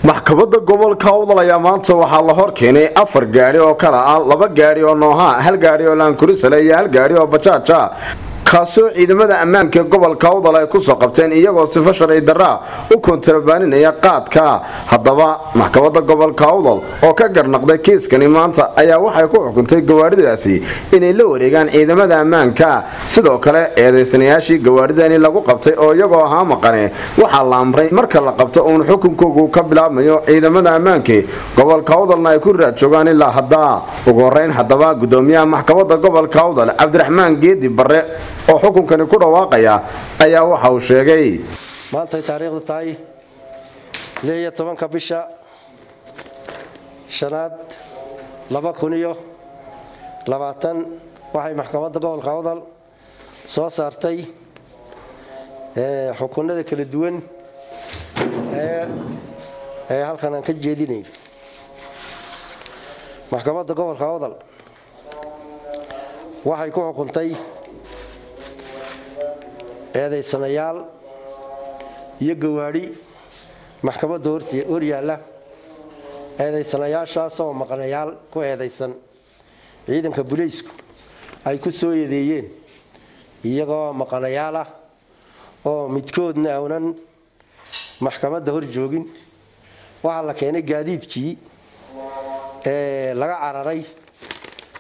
maxkamadda gobolka Awdal ayaa maanta waxaa la hor keenay 4 gaari oo kala ah 2 gaari oo nooha 1 gaari oo laan kurisale iyo 1 gaari oo bajaaja kaasoo ciidamada ammaanka gobolka Awdal ay ku soo qabteen iyagoo sifo sharci darro u kontrabaaninaya qaadka haddaba maxkamadda gobolka Awdal oo ka garnaqday kiiskani maanta ayaa waxay ku xukuntay gawaaridaasi inay la wareegaan ciidamada ammaanka sidoo kale eedeysanayaashii gawaaridani lagu qabtay oo iyagoo ahaa maqane waxa la amray marka la qabto uun xukunkoodu ka bilaabmayo ciidamada ammaanka gobolka Awdalna ay ku raad joogaan ilaa hadda ugu horeyn haddaba gudoomiyaha maxkamadda gobolka Awdal Cabdiraxmaan Geedi Barre oo xukunkani ku dhawaaqaya ayaa waxa uu sheegay maanta taariikhdu tahay 16 bisha shanaad 2020 waxay maxkamadda gobolka Awdal soo saartay xukunada kala duwan ee halkan aan ka jeedinay maxkamadda gobolka Awdal waxay ku xukuntay eedeysanayaal iyo gawaari maxkamadda hor yaala eedeysanayaashaas oo maqanayaal ku eedeysan ciidanka booliisku ay ku soo yeedeeyeen iyagoo maqanayaal ah oo midkoodna aanan maxkamadda hor joogin waxa la keenay gaadiidkii laga cararay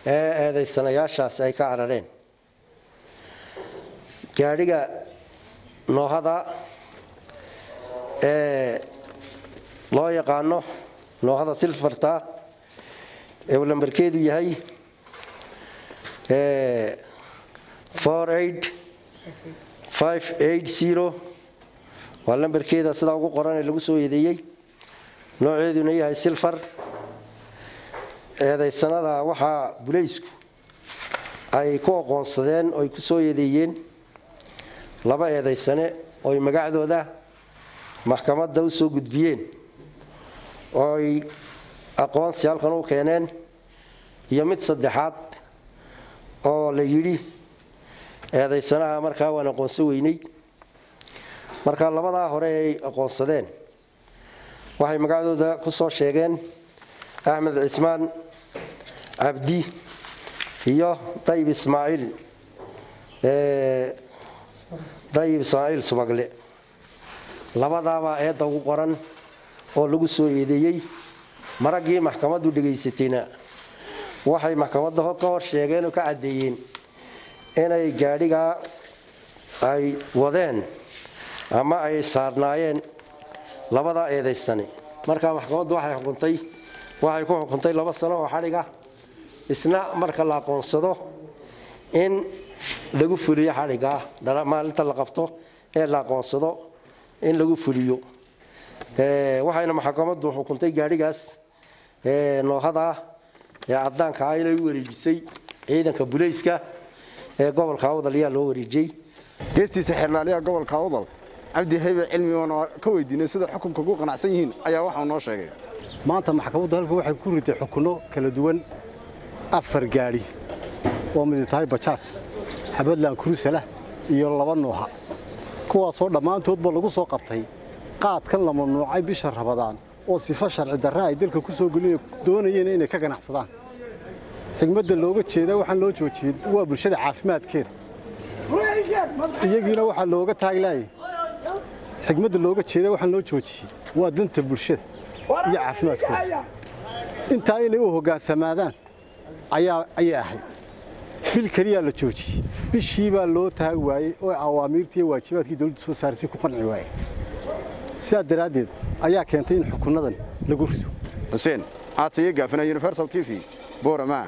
eedeysanayaashaas ay ka carareen gaariga noohada loo yaqaano noohada silfarta ee lambarkeedu yahay 48580 waa lambarkeeda sida ugu qoran ee lagu soo yeedeeyay nooceeduna yahay silfar eedeysanada waxa booliisku ay ku aqoonsadeen oo ay ku soo yeedeeyeen laba eedeysane oo magacdooda maxkamadda u soo gudbiyeen oo ay aqoonsi halkan u keeneen iyo mid saddexaad oo la yiri eedeysanaha markaa waan aqoonsan weynay marka labada hore ay aqoonsadeen waxay magacdooda ku soo sheegeen Ahmed Ismaan Abdi iyo Tayyib Ismaaciil Tayyib Ismaaciil Subagle labadaaba eeda ugu qoran oo lagu soo yeedeeyay maragii maxkamaddu dhageysatayna waxay maxkamadda ka hor sheegeen oo ka cadeeyeen inay gaariga ay wadeen ama ay saarnaayeen labada eedeysane marka maxkamaddu waxay ku xukuntay 2 sano oo xariga isna marka la aqoonsado in lagu fuliyo xariga maalinta la qabto ee la aqoonsado in lagu fuliyo waxayna maxkamaddu xukuntay gaarigaas noohada ee cadaanka ay la wareejisay ciidanka booliiska ee gobolka Awdal ayaa loo wareejiyay geestiisa xirnaaliyaha gobolka Awdal Cabdi Haybe cilmi oo ka weydiinay sida xukunka ugu qanacsan yihiin ayaa waxa uu noo sheegay maanta maxkamaddu halka waxay ku riday xukuno kala duwan 4 gaari oo mid tahay bajaaj xabadlaan kurusala iyo 2 nooha kuwaasoo dhammaantoodba lagu soo qabtay qaadkan la mamnuucay bisha Ramadaan oo sifo sharci darro ay dalka ku soo doonayeen inay ka ganacsadaan xigmadda looga jeeday waxaan loo joojiyay waa bulshada caafimaadkeeda iyagiina waxa looga taaglaayay xigmadda looga jeeday waxaan loo joojiyay waa danta bulshada iyo caafimaadkooda inta ay u hogaansamaadaan ayaa ahayd bil kaliya la joojiyay bishii baa loo taag waayay oo awaamiirtii waajibaadkii dawladdu soo saarisay ku qanci waayay sidaa daraadeed ayaa keentay in xukunadan lagu rido Hussein Aatiye Gaafina Universal TV Boorama